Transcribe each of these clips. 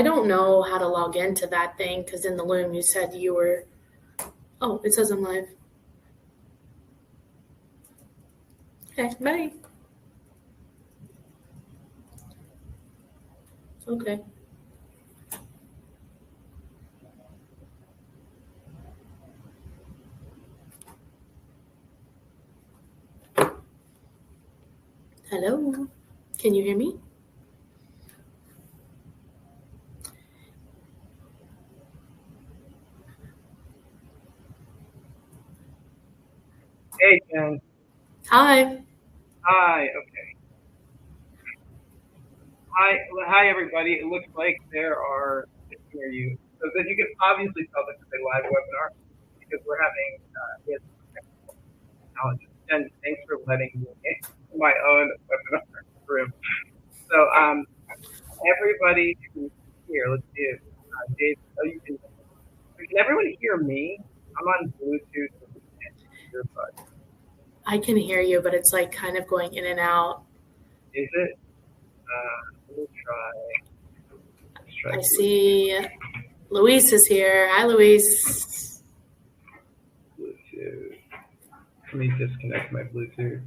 I don't know how to log into that thing because in the Loom you said you were. Oh, it says I'm live. Okay, bye. Okay. Hello. Can you hear me? Hey, Jen. Hi. Hi. Okay. Hi, everybody. It looks like there are. I can hear you. So that you can obviously tell this is a live webinar because we're having technical challenges. Jen, thanks for letting me into my own webinar room. So everybody who's here, let's see if Dave. Oh, you can. Can everyone hear me? I'm on Bluetooth. Earbuds. I can hear you, but it's like kind of going in and out. Is it? We'll try. I see Luis is here. Hi, Luis. Bluetooth. Let me disconnect my Bluetooth.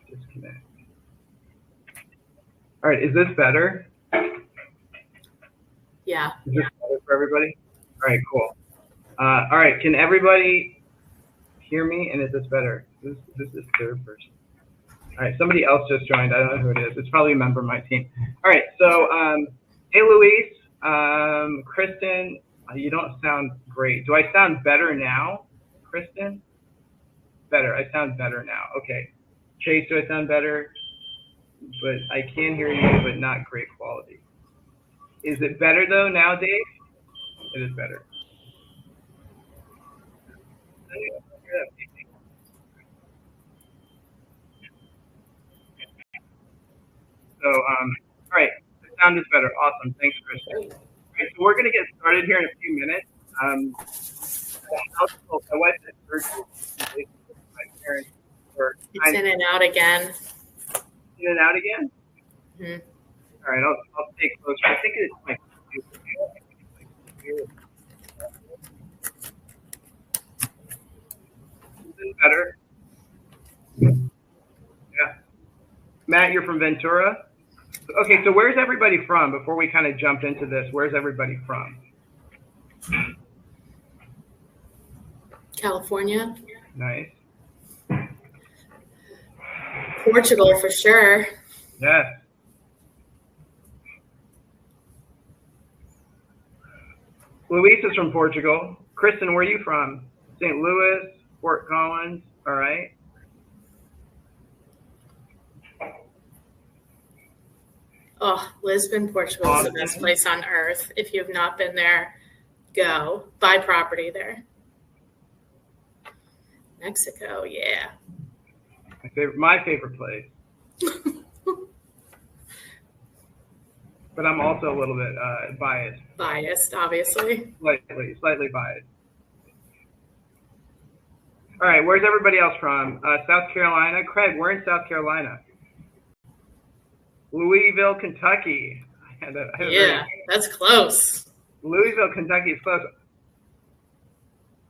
Disconnect. All right, is this better? Yeah. Is this better for everybody? All right, cool. All right, can everybody hear me? And is this better? This is third person. All right, somebody else just joined. I don't know who it is. It's probably a member of my team. All right, so hey, Luis, Kristen, you don't sound great. Do I sound better now, Kristen? Better. I sound better now. Okay. Chase, do I sound better? But I can hear you, but not great quality. Is it better though now, Dave? It is better. So, all right, the sound is better. Awesome. Thanks, Kristen. All right, so we're going to get started here in a few minutes. My wife had surgery. My parents were It's in and out again. In and out again? Mm-hmm. All right, I'll stay closer. I think it's my computer. Is this better? Yeah. Matt, you're from Ventura? Okay, so where's everybody from? Before we kind of jump into this, where's everybody from? California. Nice. Portugal for sure. Yes. Luis is from Portugal. Kristen, where are you from? St. Louis, Fort Collins. All right. Oh, Lisbon, Portugal is the best place on earth. If you've not been there, go. Buy property there. Mexico, yeah. My favorite place. But I'm also a little bit biased. Biased, obviously. Slightly biased. All right, where's everybody else from? South Carolina. Craig, we're in South Carolina. Louisville, Kentucky. Yeah, that's close. Louisville, Kentucky is close.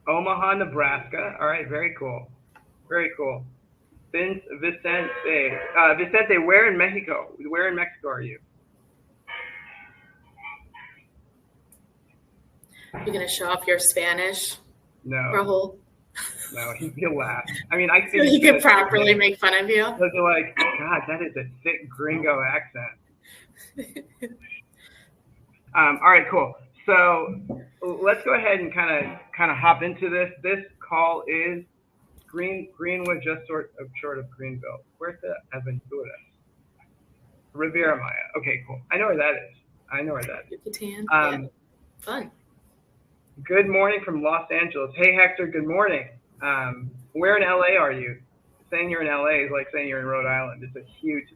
Omaha, Nebraska. All right, very cool. Very cool. Vicente, where in Mexico? Where in Mexico are you? You're going to show off your Spanish? No. Rahul? No, he'll laugh. I mean, I so he could properly make fun of you. Those are like, God, that is a thick gringo accent. All right, cool. So let's go ahead and kind of hop into this. This call is Greenwood, just short of Greenville. Where's the Aventura? Riviera Maya. Okay, cool. I know where that is. Yucatan. Yeah. Fun. Good morning from Los Angeles. Hey, Hector. Good morning. Where in LA are you? Saying you're in LA is like saying you're in Rhode Island. It's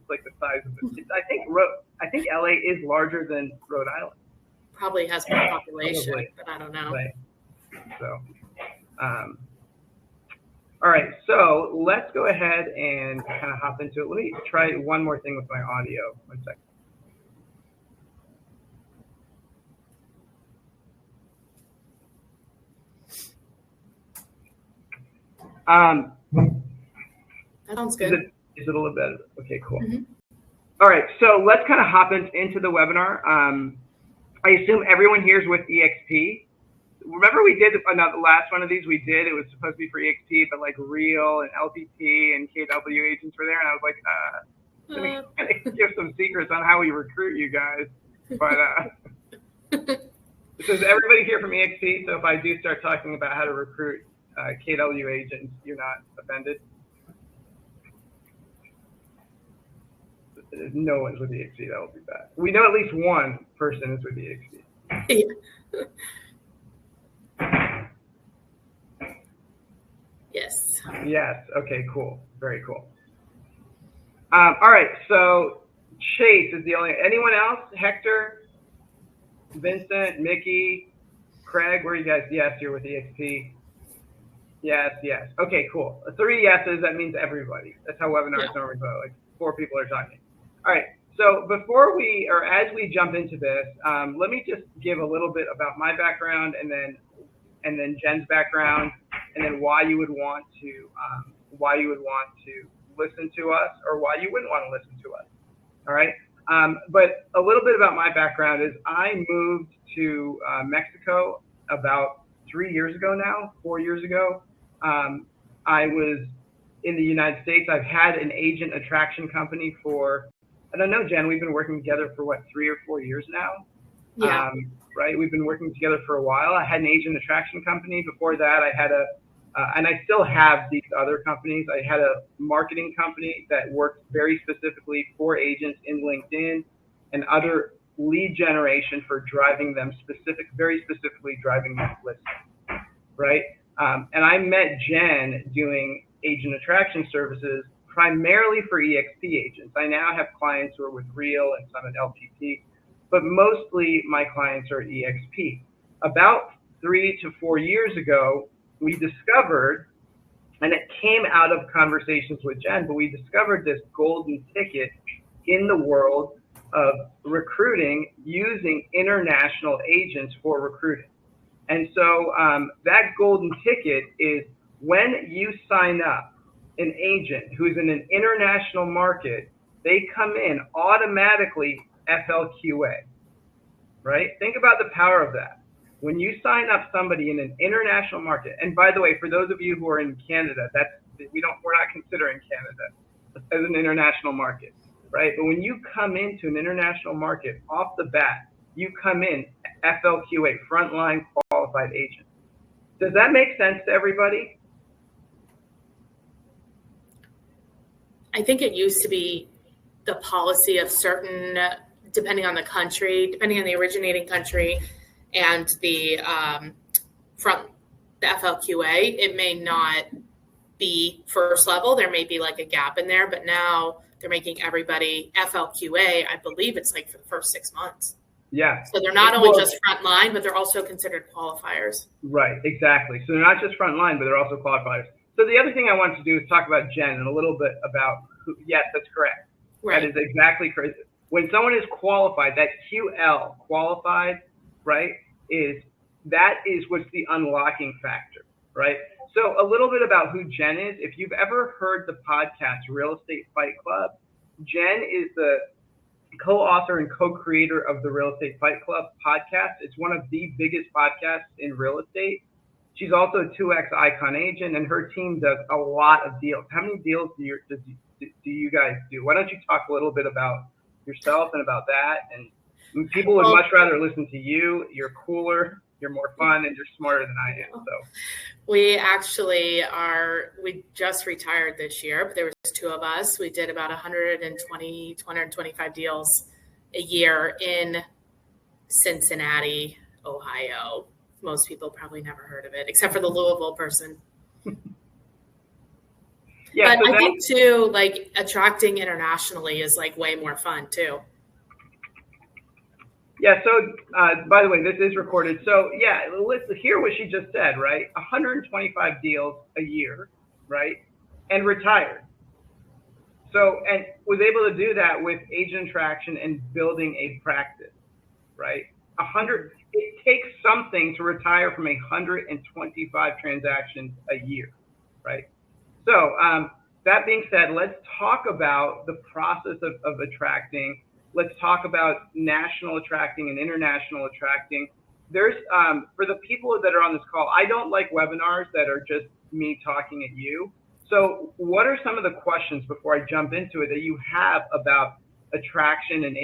like the size of it. I think LA is larger than Rhode Island. Probably has more population, but I don't know. Right. So, all right. So let's go ahead and kind of hop into it. Let me try one more thing with my audio. 1 second. That sounds good. Is it a little better? Okay, cool. Mm-hmm. All right, so let's kind of hop into the webinar. I assume everyone here is with EXP. Remember we did the last one of these we did, it was supposed to be for EXP, but like Real and LPT and KW agents were there, and I was like, let me give some secrets on how we recruit you guys. But this is everybody here from EXP, so if I do start talking about how to recruit KW agents, you're not offended. No one's with EXP, that will be bad. We know at least one person is with EXP. Yeah. Yes. Yes. Okay, cool. Very cool. All right, so Chase is the only, anyone else? Hector, Vincent, Mickey, Craig, where are you guys? Yes, you're with EXP. Yes, yes. Okay, cool. 3 yeses, that means everybody. That's how webinars normally go. Like 4 people are talking. All right, so before we, or as we jump into this, let me just give a little bit about my background and then Jen's background, and then why you would want to listen to us, or why you wouldn't want to listen to us. All right. But a little bit about my background is I moved to Mexico about 3 years ago now, 4 years ago. I was in the United States. I've had an agent attraction company for, I don't know, Jen, we've been working together for what, 3 or 4 years now? Yeah. Right. We've been working together for a while. I had an agent attraction company. Before that, I had and I still have these other companies. I had a marketing company that worked very specifically for agents in LinkedIn and other lead generation for driving them very specifically driving them listings, right? And I met Jen doing agent attraction services primarily for EXP agents. I now have clients who are with Real and some at LPT, but mostly my clients are EXP. About 3 to 4 years ago, we discovered, and it came out of conversations with Jen, but we discovered this golden ticket in the world of recruiting using international agents for recruiting. And so that golden ticket is when you sign up an agent who's in an international market, they come in automatically FLQA, right? Think about the power of that. When you sign up somebody in an international market, and by the way, for those of you who are in Canada, we're not considering Canada as an international market, right? But when you come into an international market off the bat, you come in FLQA, frontline qualified agent. Does that make sense to everybody? I think it used to be the policy of certain, depending on the country, depending on the originating country and the FLQA, it may not be first level. There may be like a gap in there, but now they're making everybody FLQA. I believe it's like for the first 6 months. Yeah. So they're not only just frontline, but they're also considered qualifiers. Right, exactly. So they're not just frontline, but they're also qualifiers. So the other thing I wanted to do is talk about Jen and a little bit about yes, that's correct. Right. That is exactly correct. When someone is qualified, that QL, qualified, right, is what's the unlocking factor, right? So a little bit about who Jen is. If you've ever heard the podcast Real Estate Fight Club, Jen is the co-author and co-creator of the Real Estate Fight Club podcast. It's one of the biggest podcasts in real estate. She's also a 2X icon agent, and her team does a lot of deals. How many deals do you guys do? Why don't you talk a little bit about yourself and about that? And people would much rather listen to you. You're cooler, you're more fun, and you're smarter than I am. So we actually we just retired this year, but there was 2 of us. We did about 125 deals a year in Cincinnati, Ohio. Most people probably never heard of it, except for the Louisville person. Yeah, but I think too, like attracting internationally is like way more fun too. Yeah. So, by the way, this is recorded. So, yeah, let's hear what she just said. Right, 125 deals a year, right, and retired. So, and was able to do that with agent attraction and building a practice, right? It takes something to retire from 125 transactions a year, right? So that being said, let's talk about the process of attracting. Let's talk about national attracting and international attracting. There's for the people that are on this call, I don't like webinars that are just me talking at you. So what are some of the questions before I jump into it that you have about attraction and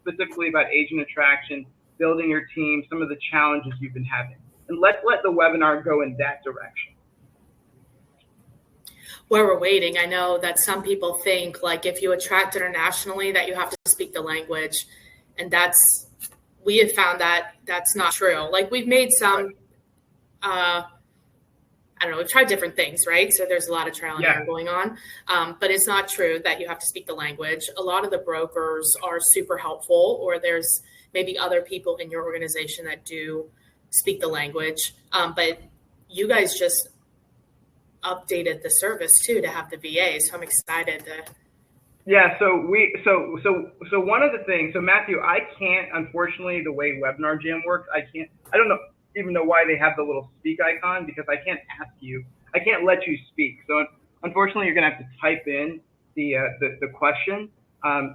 specifically about agent attraction, building your team, some of the challenges you've been having? And let's let the webinar go in that direction. While we're waiting, I know that some people think like if you attract internationally that you have to speak the language, and we have found that that's not true. Like we've made some, I don't know, we've tried different things, right? So there's a lot of trial and error going on, but it's not true that you have to speak the language. A lot of the brokers are super helpful, or there's maybe other people in your organization that do speak the language, but you guys just updated the service too to have the VA. So I'm excited to. Yeah. So one of the things, so Matthew, I can't, unfortunately, the way Webinar Jam works, I don't know, even know why they have the little speak icon, because I can't let you speak. So unfortunately, you're going to have to type in the question.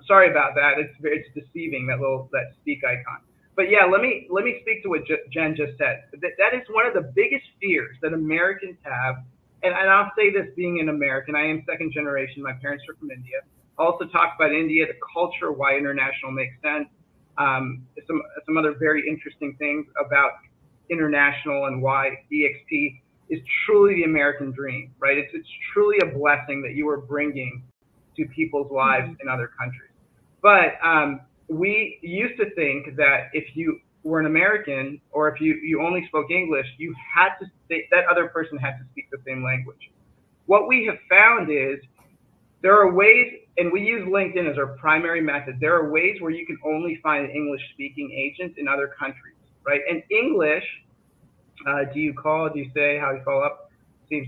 Sorry about that. It's deceiving, that speak icon. But yeah, let me speak to what Jen just said. That is one of the biggest fears that Americans have. And I'll say this, being an American, I am second generation. My parents are from India. I also talk about India, the culture, why international makes sense. Some other very interesting things about international and why EXP is truly the American dream, right? It's truly a blessing that you are bringing to people's lives in other countries. But we used to think that if you were an American, or if you only spoke English, you had to that other person had to speak the same language. What we have found is there are ways, and we use LinkedIn as our primary method. There are ways where you can only find English-speaking agents in other countries, right? And English, do you say, how you follow up? Dave,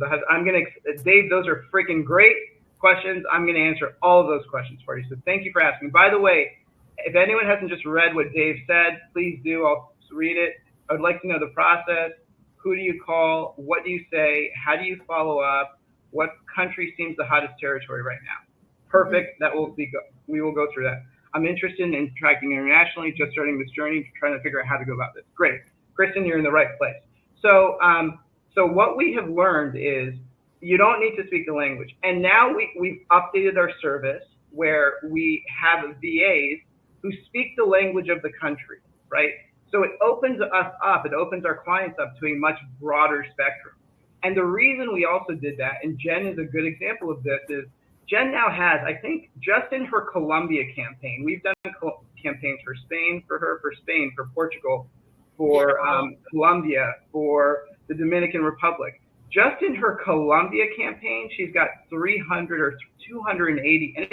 those are freaking great questions. I'm going to answer all of those questions for you. So thank you for asking. By the way, if anyone hasn't just read what Dave said, please do. I'll read it. I would like to know the process. Who do you call? What do you say? How do you follow up? What country seems the hottest territory right now? Perfect. We will go through that. I'm interested in tracking internationally, just starting this journey, trying to figure out how to go about this. Great. Kristen, you're in the right place. So what we have learned is you don't need to speak the language. And now we've updated our service where we have VAs who speak the language of the country, right? So it opens us up, it opens our clients up to a much broader spectrum. And the reason we also did that, and Jen is a good example of this, is Jen now has, I think, just in her Colombia campaign, we've done campaigns for Spain, for Portugal, for Colombia, for the Dominican Republic. Just in her Colombia campaign, she's got 300 or 280, and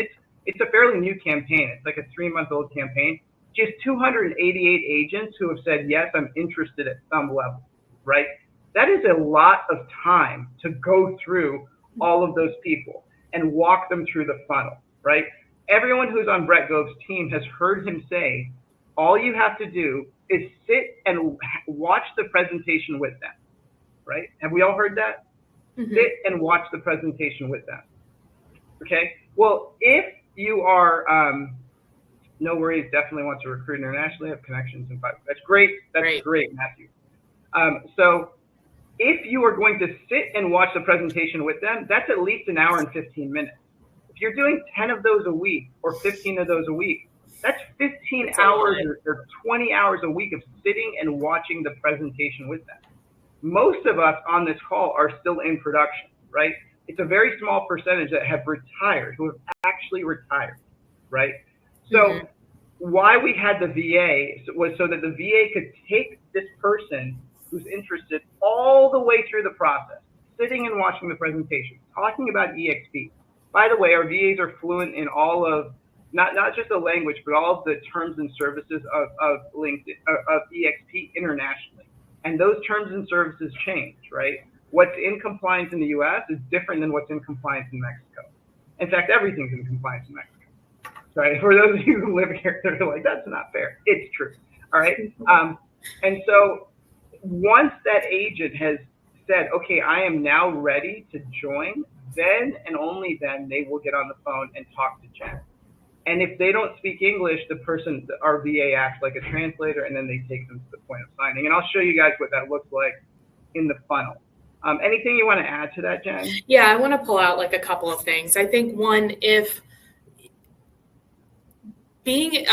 it's a fairly new campaign. It's like a 3-month-old campaign. She has 288 agents who have said, yes, I'm interested at some level, right? That is a lot of time to go through all of those people and walk them through the funnel, right? Everyone who's on Brett Gove's team has heard him say, all you have to do is sit and watch the presentation with them, right? Have we all heard that? Mm-hmm. Sit and watch the presentation with them, okay? Well, if you are, no worries, definitely want to recruit internationally, have connections in 5. That's great. That's great, Matthew. So if you are going to sit and watch the presentation with them, that's at least an hour and 15 minutes. If you're doing 10 of those a week or 15 of those a week, that's 15 hours or 20 hours a week of sitting and watching the presentation with them. Most of us on this call are still in production, right? It's a very small percentage that have retired, who have actually retired, right? So why we had the VA was so that the VA could take this person who's interested all the way through the process, sitting and watching the presentation, talking about EXP. By the way, our VAs are fluent in all of, not just the language, but all of the terms and services of LinkedIn, of EXP internationally. And those terms and services change, right? What's in compliance in the US is different than what's in compliance in Mexico. In fact, everything's in compliance in Mexico. Right? For those of you who live here, they're like, that's not fair. It's true. All right. And so once that agent has said, okay, I am now ready to join, then and only then they will get on the phone and talk to Jen. And if they don't speak English, our VA acts like a translator, and then they take them to the point of signing. And I'll show you guys what that looks like in the funnel. Anything you want to add to that, Jen? Yeah, I want to pull out like a couple of things. I think one, if being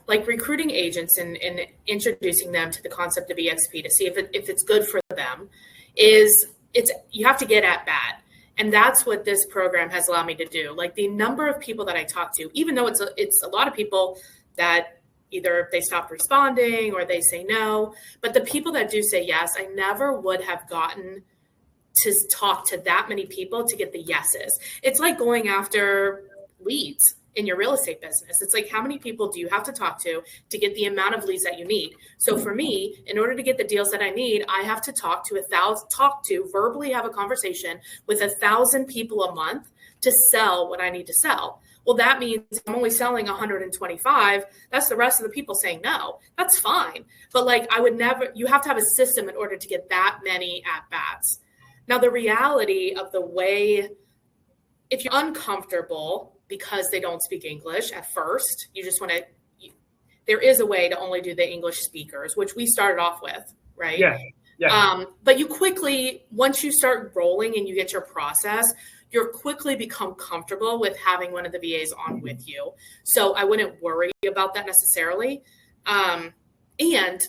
like recruiting agents and introducing them to the concept of EXP to see if it's good for them, you have to get at bat. And that's what this program has allowed me to do. Like the number of people that I talk to, even though it's a lot of people that either they stop responding or they say no, but the people that do say yes, I never would have gotten to talk to that many people to get the yeses. It's like going after leads in your real estate business. It's like, how many people do you have to talk to get the amount of leads that you need? So for me, in order to get the deals that I need, I have to verbally have a conversation with 1,000 people a month to sell what I need to sell. Well, that means I'm only selling 125. That's the rest of the people saying no. That's fine. But like, you have to have a system in order to get that many at bats. Now, the reality of the way, if you're uncomfortable because they don't speak English at first, there is a way to only do the English speakers, which we started off with, right? Yeah. But you quickly, once you start rolling and you get your process, you'll quickly become comfortable with having one of the VAs on with you. So I wouldn't worry about that necessarily. And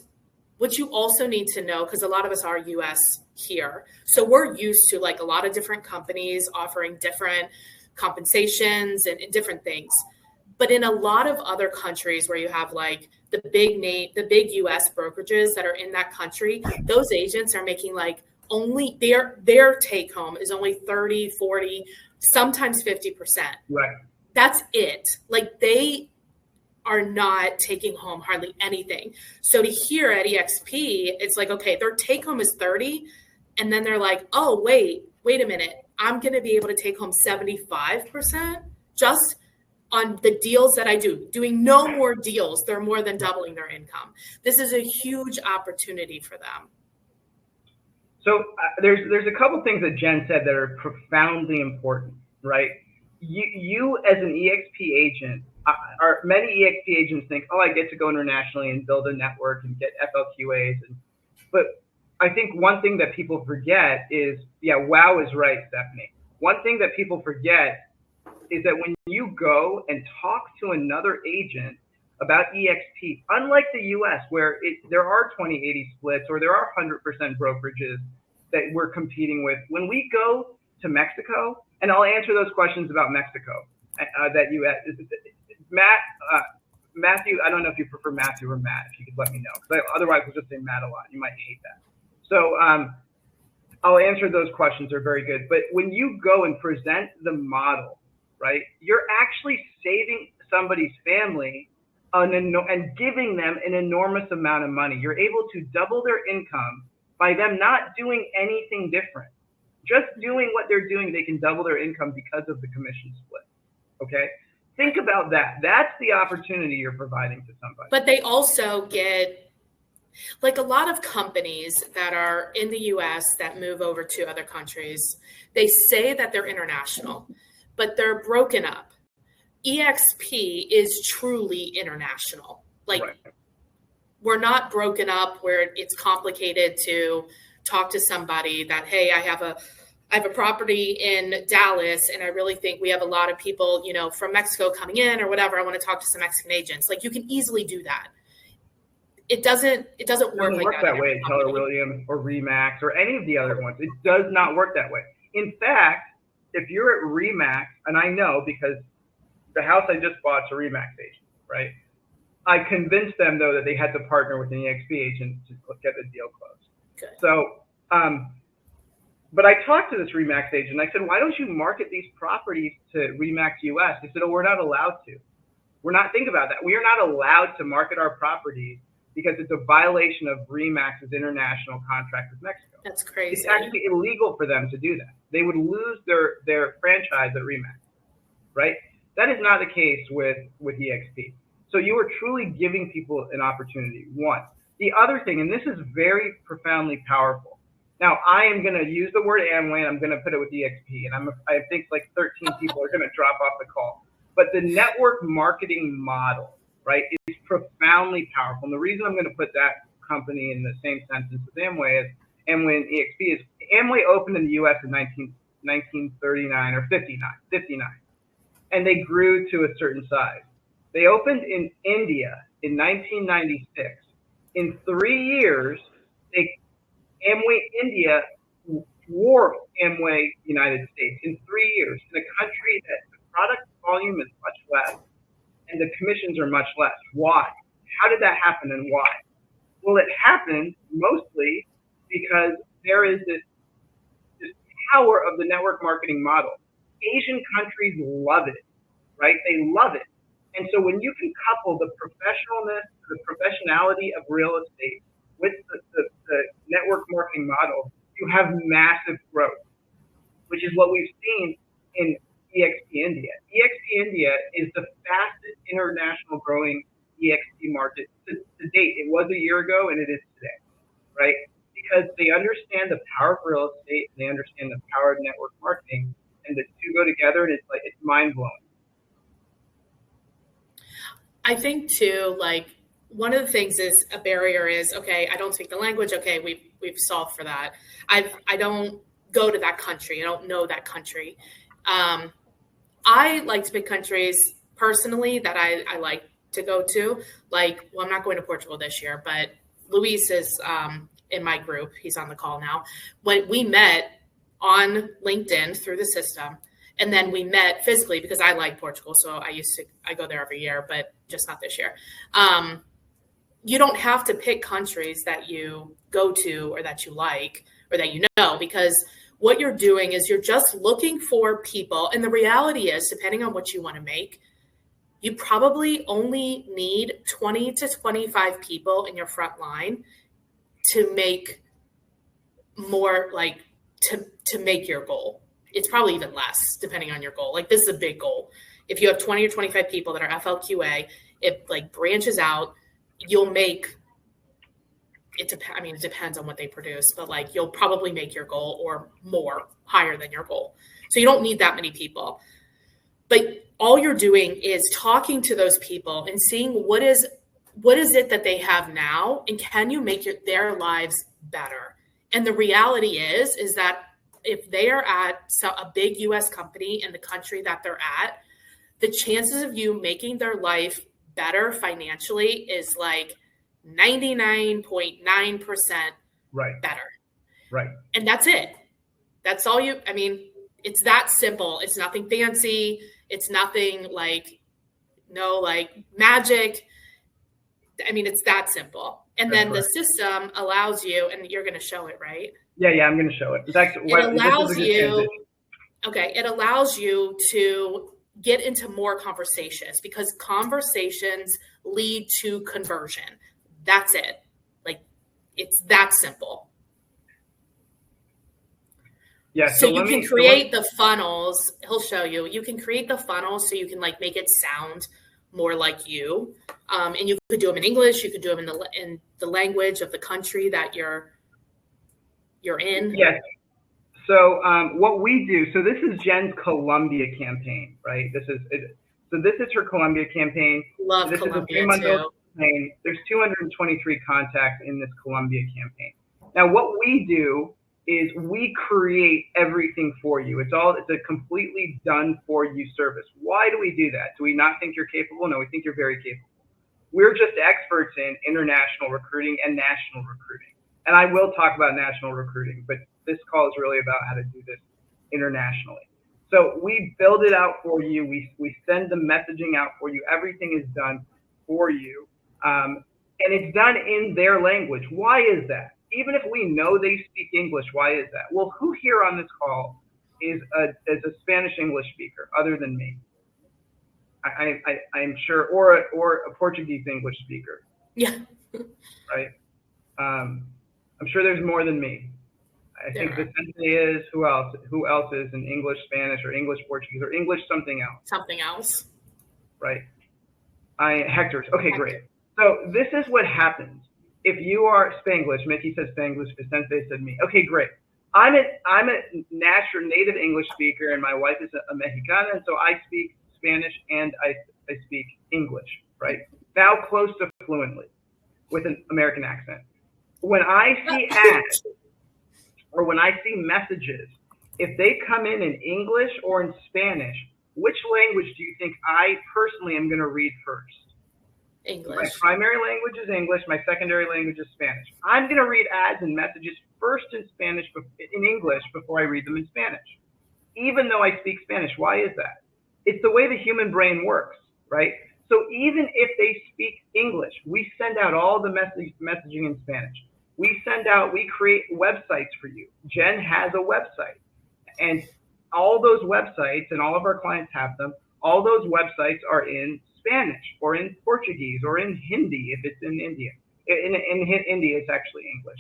what you also need to know, because a lot of us are US here, so we're used to like a lot of different companies offering different compensations and different things. But in a lot of other countries where you have like the big US brokerages that are in that country, those agents are making like only their take home is only 30, 40, sometimes 50%. Right. That's it. Like they are not taking home hardly anything. So to hear at EXP, it's like, okay, their take home is 30. And then they're like, oh, wait a minute. I'm going to be able to take home 75% just on the deals that I do. Doing no more deals, they're more than doubling their income. This is a huge opportunity for them. So there's a couple things that Jen said that are profoundly important, right? You as an EXP agent, many EXP agents think, oh, I get to go internationally and build a network and get FLQAs. But I think one thing that people forget is, wow is right, Stephanie. One thing that people forget is that when you go and talk to another agent about EXP, unlike the US where there are 20-80 splits or there are 100% brokerages that we're competing with, when we go to Mexico, and I'll answer those questions about Mexico that you asked. Matthew, I don't know if you prefer Matthew or Matt, if you could let me know. Because otherwise, we'll just say Matt a lot. You might hate that. So I'll answer those questions. They're very good. But when you go and present the model, right, you're actually saving somebody's family and giving them an enormous amount of money. You're able to double their income by them not doing anything different. Just doing what they're doing, they can double their income because of the commission split. Okay? Think about that. That's the opportunity you're providing to somebody. But they also get, like a lot of companies that are in the US that move over to other countries, they say that they're international, but they're broken up. EXP is truly international. Like, right. We're not broken up where it's complicated to talk to somebody that, hey, I have a property in Dallas and I really think we have a lot of people, from Mexico coming in or whatever. I want to talk to some Mexican agents. Like, you can easily do that. It doesn't work like that way at Keller Williams or RE/MAX or any of the other ones. It does not work that way. In fact, if you're at RE/MAX, and I know because the house I just bought is a RE/MAX agent, right? I convinced them, though, that they had to partner with an EXP agent to get the deal closed. Okay. So, but I talked to this RE/MAX agent. I said, why don't you market these properties to RE/MAX US? He said, oh, we're not allowed to. Think about that. We are not allowed to market our properties because it's a violation of RE/MAX's international contract with Mexico. That's crazy. It's actually illegal for them to do that. They would lose their franchise at RE/MAX, right? That is not the case with EXP. So you are truly giving people an opportunity, one. The other thing, and this is very profoundly powerful, Now, I am going to use the word Amway, and I'm going to put it with EXP, and I think like 13 people are going to drop off the call. But the network marketing model, right, is profoundly powerful. And the reason I'm going to put that company in the same sentence as Amway and EXP is Amway opened in the U.S. in 1939 or 59, and they grew to a certain size. They opened in India in 1996. In 3 years, Amway India dwarfed Amway United States in 3 years in a country that the product volume is much less and the commissions are much less. Why? How did that happen and why? Well, it happened mostly because there is this power of the network marketing model. Asian countries love it, right? They love it. And so when you can couple the professionalness, the professionality of real estate with the network marketing model, you have massive growth, which is what we've seen in EXP India. EXP India is the fastest international growing EXP market to date. It was a year ago and it is today, right? Because they understand the power of real estate, they understand the power of network marketing, and the two go together, and it's mind blowing. I think too, like one of the things is a barrier is, okay, I don't speak the language. Okay, we've solved for that. I don't go to that country. I don't know that country. I like to pick countries personally that I like to go to. Like, well, I'm not going to Portugal this year, but Luis is in my group. He's on the call now. When we met on LinkedIn through the system, and then we met physically because I like Portugal. So I go there every year, but just not this year. You don't have to pick countries that you go to or that you like or that you know, because what you're doing is you're just looking for people. And the reality is, depending on what you want to make, you probably only need 20 to 25 people in your front line to make more, like to make your goal. It's probably even less depending on your goal. Like, this is a big goal. If you have 20 or 25 people that are FLQA, it like branches out, you'll make it. I mean, it depends on what they produce, but like you'll probably make your goal or more, higher than your goal. So you don't need that many people. But all you're doing is talking to those people and seeing what is it that they have now, and can you make their lives better? And the reality is that if they are at a big US company in the country that they're at, the chances of you making their life better financially is like 99.9% better. Right. And that's it. That's all I mean, it's that simple. It's nothing fancy. It's nothing like magic. I mean, it's that simple. And then the system allows you, and you're going to show it, right? Yeah, I'm going to show it. It allows you to get into more conversations, because conversations lead to conversion. That's it. Like, it's that simple. Yeah. So you can create the funnels. He'll show you. You can create the funnels so you can like make it sound more like you. And you could do them in English. You could do them in the language of the country that you're in. Yes. So what we do, so this is Jen's Colombia campaign, right? This is her Colombia campaign. Love this Colombia is a 3-month-old campaign. There's 223 contacts in this Colombia campaign. Now, what we do is we create everything for you. It's a completely done for you service. Why do we do that? Do we not think you're capable? No, we think you're very capable. We're just experts in international recruiting and national recruiting. And I will talk about national recruiting, but this call is really about how to do this internationally. So we build it out for you. We send the messaging out for you. Everything is done for you. And it's done in their language. Why is that? Even if we know they speak English, why is that? Well, who here on this call is a Spanish English speaker other than me? I'm sure, or a Portuguese English speaker. Yeah. Right. I'm sure there's more than me. I think Vicente is. Who else? Who else is an English Spanish or English Portuguese or English something else? Something else. Right. Hector's. Okay, great. So this is what happens. if you are Spanglish, Mickey says Spanglish, Vicente said me. Okay, great. I'm a natural native English speaker, and my wife is a Mexicana, and so I speak Spanish and I speak English, right? Now close to fluently with an American accent. When I see ads or when I see messages, if they come in English or in Spanish, which language do you think I personally am going to read first? English. My primary language is English. My secondary language is Spanish. I'm going to read ads and messages first in English before I read them in Spanish, even though I speak Spanish. Why is that? It's the way the human brain works, right? So even if they speak English, we send out all the messaging in Spanish. We create websites for you. Jen has a website, and all those websites, and all of our clients have them, all those websites are in Spanish or in Portuguese or in Hindi if it's in India. In India, it's actually English.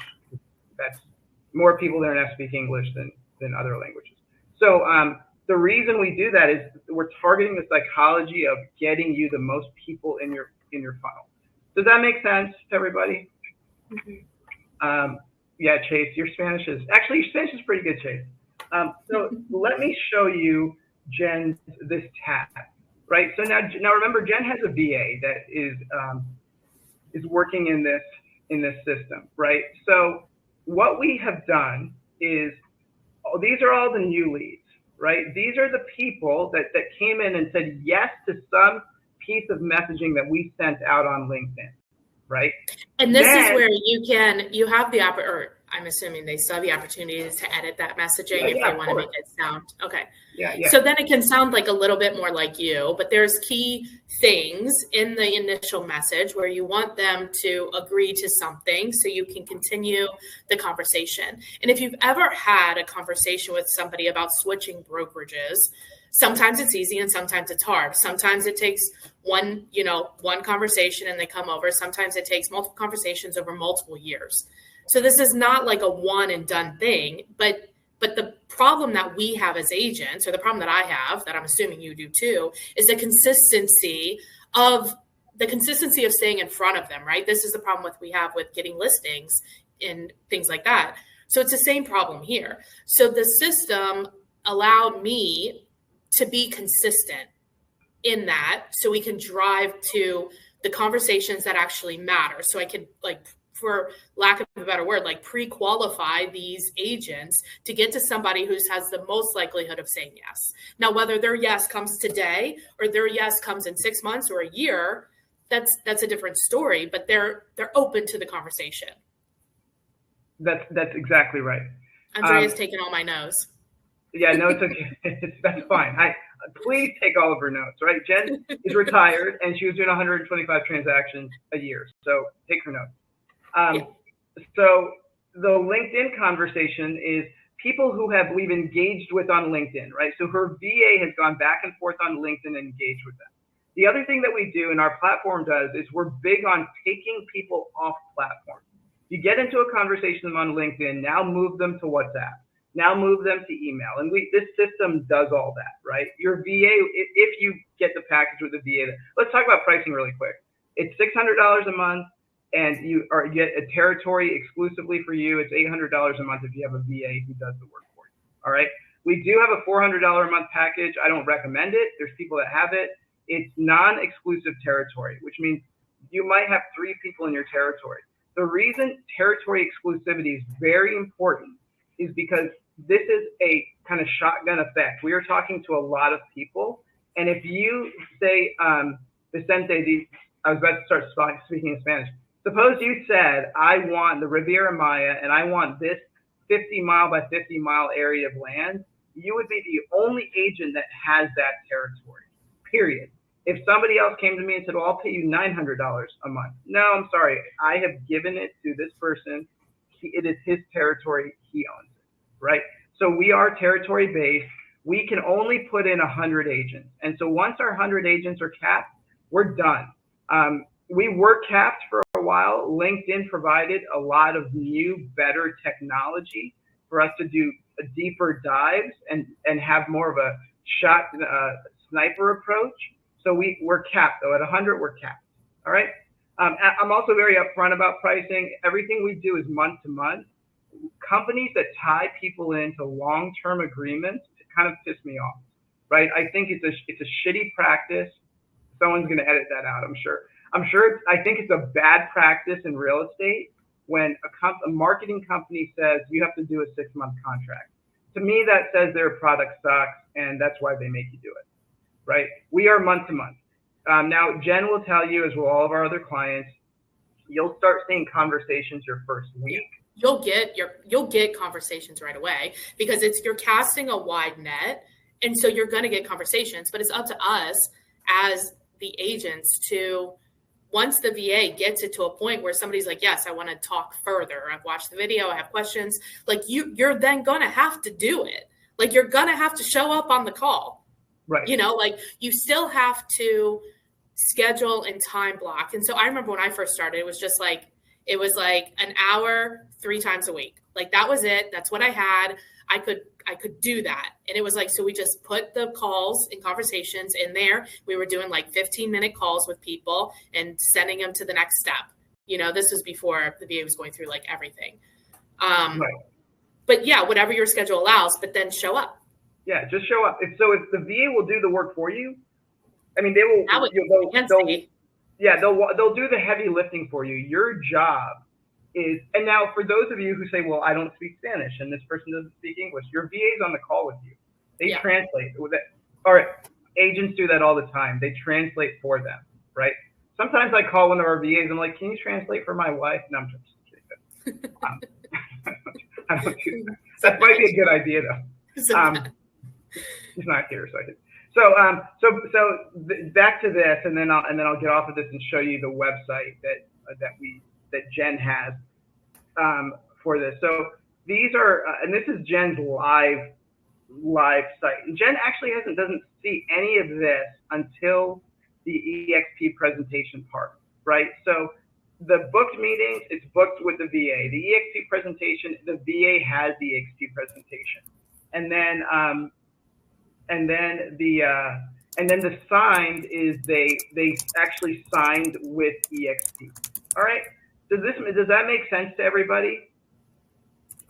That's more people there now speak English than other languages. So the reason we do that is we're targeting the psychology of getting you the most people in your funnel. Does that make sense to everybody? Mm-hmm. Yeah, Chase, your Spanish is pretty good, Chase. So let me show you Jen this tab. Right. So now remember, Jen has a VA that is working in this system. Right. So what we have done is these are all the new leads. Right. These are the people that came in and said yes to some piece of messaging that we sent out on LinkedIn. Right. And this is where you have the or I'm assuming they still have the opportunity to edit that messaging if they want to make it sound okay. Yeah. So then it can sound like a little bit more like you, but there's key things in the initial message where you want them to agree to something so you can continue the conversation. And if you've ever had a conversation with somebody about switching brokerages, sometimes it's easy and sometimes it's hard. Sometimes it takes one conversation and they come over. Sometimes it takes multiple conversations over multiple years. So this is not like a one and done thing, but the problem that we have as agents, or the problem that I have, that I'm assuming you do too, is the consistency of staying in front of them, right? This is the problem we have with getting listings and things like that. So it's the same problem here. So the system allowed me to be consistent in that, so we can drive to the conversations that actually matter. So I could, like, for lack of a better word, like pre-qualify these agents to get to somebody who has the most likelihood of saying yes. Now, whether their yes comes today or their yes comes in 6 months or a year, that's a different story, but they're open to the conversation. That's exactly right. Andrea's taking all my notes. Yeah, no, it's okay. That's fine. Please take all of her notes, right? Jen is retired and she was doing 125 transactions a year. So take her notes. So the LinkedIn conversation is people who we've engaged with on LinkedIn, right? So her VA has gone back and forth on LinkedIn and engaged with them. The other thing that we do and our platform does is we're big on taking people off platform. You get into a conversation on LinkedIn, now move them to WhatsApp. Now move them to email. And this system does all that, right? Your VA, if you get the package with the VA, let's talk about pricing really quick. It's $600 a month, and you get a territory exclusively for you. It's $800 a month if you have a VA who does the work for you. All right. We do have a $400 a month package. I don't recommend it. There's people that have it. It's non-exclusive territory, which means you might have 3 people in your territory. The reason territory exclusivity is very important is because this is a kind of shotgun effect. We are talking to a lot of people. And if you say, Vicente, I was about to start speaking in Spanish. Suppose you said, I want the Riviera Maya and I want this 50 mile by 50 mile area of land. You would be the only agent that has that territory, period. If somebody else came to me and said, well, I'll pay you $900 a month. No, I'm sorry. I have given it to this person. It is his territory. He owns it, right? So we are territory based. We can only put in 100 agents. And so once our 100 agents are capped, we're done. We were capped for a while. LinkedIn provided a lot of new, better technology for us to do deeper dives and have more of a sniper approach. So we're capped, though. At 100, we're capped. All right. I'm also very upfront about pricing. Everything we do is month to month. Companies that tie people into long-term agreements kind of piss me off, right? I think it's a shitty practice. Someone's going to edit that out, I'm sure. I think it's a bad practice in real estate when a marketing company says you have to do a 6-month contract. To me, that says their product sucks, and that's why they make you do it, right? We are month to month. Now, Jen will tell you, as will all of our other clients, you'll start seeing conversations your first week. You'll get conversations right away because you're casting a wide net, and so you're going to get conversations. But it's up to us as the agents to, once the VA gets it to a point where somebody's like, yes, I want to talk further. I've watched the video. I have questions. Like you're then going to have to do it. Like you're going to have to show up on the call. Right. You know, like you still have to schedule and time block. And so I remember when I first started, it was like an hour 3 times a week. Like that was it. That's what I had. I could do that. And it was like, so we just put the calls and conversations in there. We were doing like 15-minute calls with people and sending them to the next step. You know, this was before the VA was going through like everything. Right. But yeah, whatever your schedule allows, but then show up. Yeah, just show up. If the VA will do the work for you, I mean, they will. They'll do the heavy lifting for you. Your job is, and now for those of you who say, well, I don't speak Spanish and this person doesn't speak English, your VA's on the call with you. They translate. All right, agents do that all the time. They translate for them, right? Sometimes I call one of our VAs. I'm like, can you translate for my wife? No, I'm just kidding. I don't do that. That might be a good idea though. He's not here, so I did. So back to this, and then I'll get off of this and show you the website that Jen has for this. So these are, and this is Jen's live site. And Jen actually doesn't see any of this until the EXP presentation part, right? So the booked meetings, it's booked with the VA. The EXP presentation, the VA has the EXP presentation, and then the signed is they actually signed with EXP. All right. Does that make sense to everybody?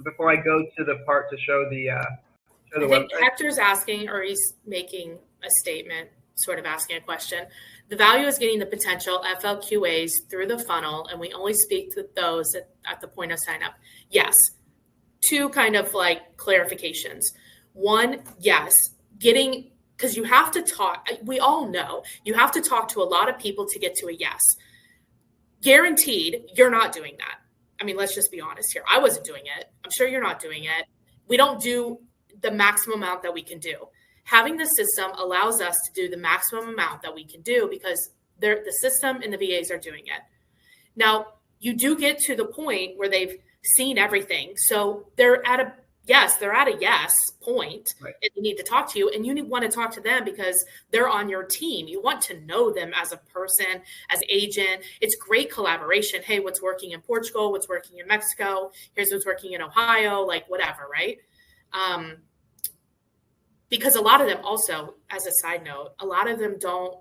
Before I go to the part to show the I think website. Hector's asking, or he's making a statement, sort of asking a question. The value is getting the potential FLQAs through the funnel, and we only speak to those at the point of sign up. Yes. 2 kind of like clarifications. 1, yes, because you have to talk. We all know you have to talk to a lot of people to get to a yes. Guaranteed, you're not doing that. I mean, let's just be honest here. I wasn't doing it. I'm sure you're not doing it. We don't do the maximum amount that we can do. Having the system allows us to do the maximum amount that we can do because the system and the VAs are doing it. Now, you do get to the point where they've seen everything. So they're at a yes point, right, and they need to talk to you, and you want to talk to them because they're on your team. You want to know them as a person, as agent. It's great collaboration. Hey, what's working in Portugal? What's working in Mexico? Here's what's working in Ohio, like whatever, right? Because a lot of them also, as a side note, a lot of them don't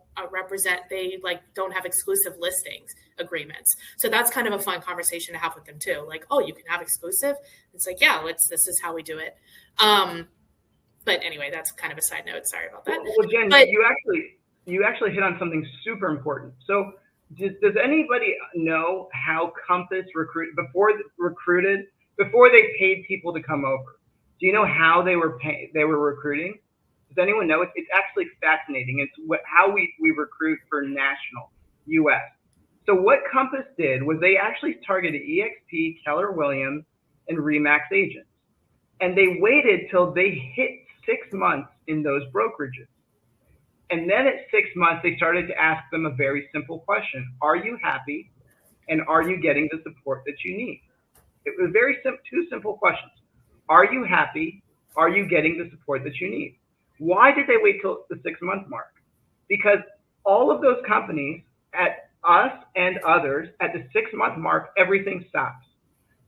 don't have exclusive listings agreements. So that's kind of a fun conversation to have with them too. Like, oh, you can have exclusive? It's like, yeah, this is how we do it. But anyway, that's kind of a side note. Sorry about that. Well, Jen, you actually hit on something super important. So does anybody know how Compass recruited before they paid people to come over? Do you know how they were recruiting? Does anyone know? It's actually fascinating. It's how we recruit for national U.S. So what Compass did was they actually targeted EXP, Keller Williams, and RE/MAX agents. And they waited till they hit 6 months in those brokerages. And then at 6 months, they started to ask them a very simple question. Are you happy? And are you getting the support that you need? It was very 2 simple questions. Are you happy? Are you getting the support that you need? Why did they wait till the 6-month mark? Because all of those companies, at us and others, at the 6-month mark, everything stops.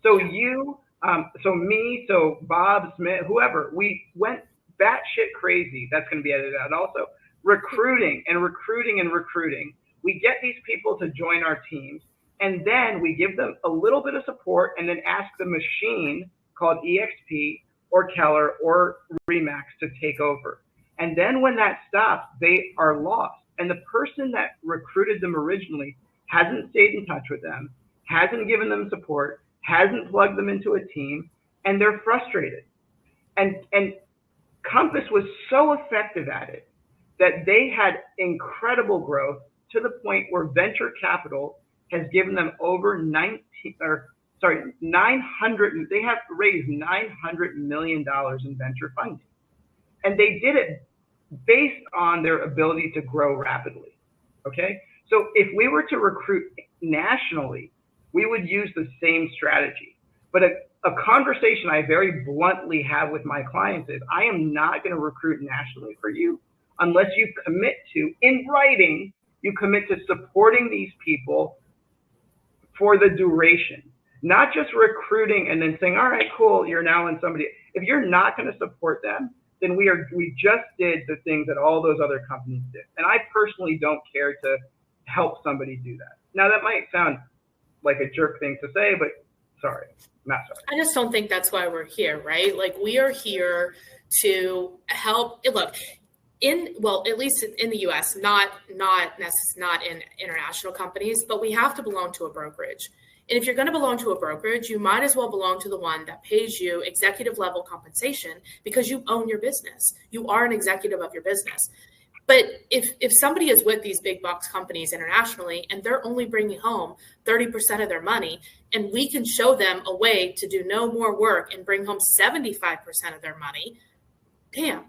So so Bob, Smith, whoever, we went batshit crazy. That's going to be edited out also. Recruiting. We get these people to join our teams. And then we give them a little bit of support and then ask the machine called EXP or Keller or Remax to take over. And then when that stops, they are lost. And the person that recruited them originally hasn't stayed in touch with them, hasn't given them support, hasn't plugged them into a team, and they're frustrated. And Compass was so effective at it that they had incredible growth to the point where venture capital has given them over 900, they have raised $900 million in venture funding. And they did it based on their ability to grow rapidly. Okay. So if we were to recruit nationally, we would use the same strategy. But a conversation I very bluntly have with my clients is, I am not going to recruit nationally for you unless you commit to, in writing, you commit to supporting these people for the duration, not just recruiting and then saying, all right, cool, you're now in somebody. If you're not going to support them, then we just did the things that all those other companies did. And I personally don't care to help somebody do that. Now that might sound like a jerk thing to say, but sorry, not sorry. I just don't think that's why we're here, right? Like, we are here to help. Look, at least in the U.S., not in international companies, but we have to belong to a brokerage. And if you're going to belong to a brokerage, you might as well belong to the one that pays you executive level compensation, because you own your business. You are an executive of your business. But if somebody is with these big box companies internationally and they're only bringing home 30% of their money, and we can show them a way to do no more work and bring home 75% of their money, damn,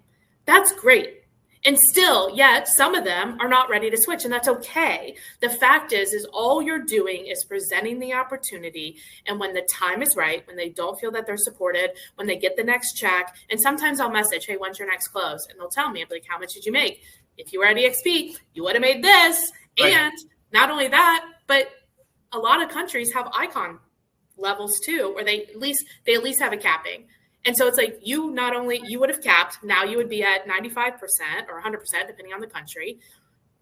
that's great. And still, yet some of them are not ready to switch, and that's okay. The fact is all you're doing is presenting the opportunity. And when the time is right, when they don't feel that they're supported, when they get the next check, and sometimes I'll message, hey, when's your next close? And they'll tell me, I'm like, how much did you make? If you were at EXP, you would have made this. Right. And not only that, but a lot of countries have icon levels too, or they at least have a capping. And so it's like, you would have capped, now you would be at 95% or 100%, depending on the country.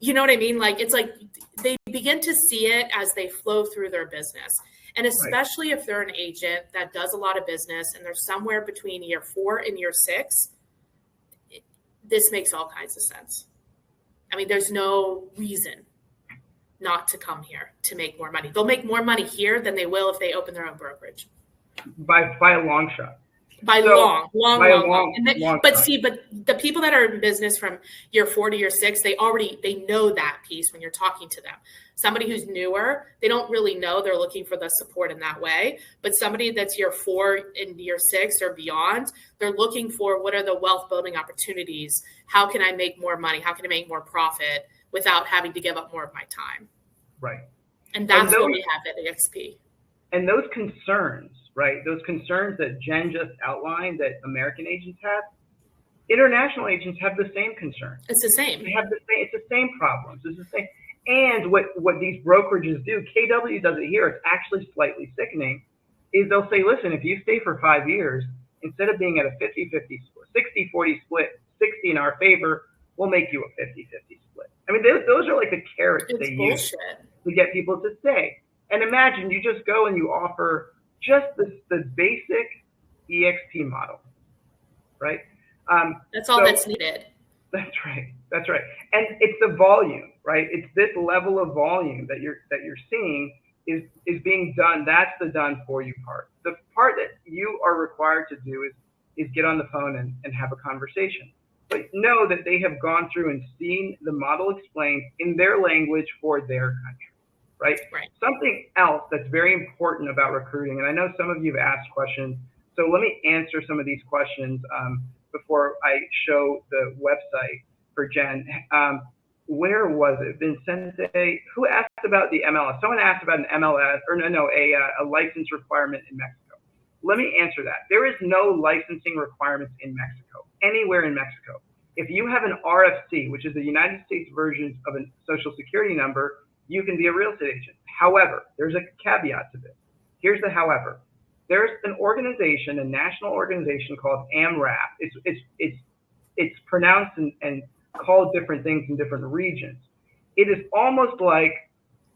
You know what I mean? Like, it's like they begin to see it as they flow through their business. And especially if they're an agent that does a lot of business and they're somewhere between year 4 and year 6, this makes all kinds of sense. I mean, there's no reason not to come here to make more money. They'll make more money here than they will if they open their own brokerage. By a long shot. But the people that are in business from year 4 to year 6, they know that piece when you're talking to them. Somebody who's newer, they don't really know, they're looking for the support in that way. But somebody that's year 4 and year 6 or beyond, they're looking for, what are the wealth building opportunities? How can I make more money? How can I make more profit without having to give up more of my time? Right. And that's what we have at EXP. And those concerns, right? Those concerns that Jen just outlined that American agents have, international agents have the same concern. It's the same. They have it's the same problems. It's the same. And what these brokerages do, KW does it here, it's actually slightly sickening, is they'll say, listen, if you stay for 5 years, instead of being at a 50-50 split, 60-40 split, 60 in our favor, we'll make you a 50-50 split. I mean, those are like the carrots they use to get people to stay. And imagine you just go and you offer just the basic EXP model, right? That's all that's needed. That's right. And it's the volume, right? It's this level of volume that you're seeing is being done. That's the done for you part. The part that you are required to do is get on the phone and have a conversation. But know that they have gone through and seen the model explained in their language for their country. Right? Something else that's very important about recruiting, and I know some of you have asked questions, so let me answer some of these questions before I show the website for Jen. Where was it? Vincente, who asked about the MLS? Someone asked about an MLS, or a license requirement in Mexico. Let me answer that. There is no licensing requirements in Mexico, anywhere in Mexico. If you have an RFC, which is the United States version of a social security number, you can be a real estate agent. However, there's a caveat to this. Here's the however. There's an organization, a national organization called AMRAP. It's pronounced and called different things in different regions. It is almost like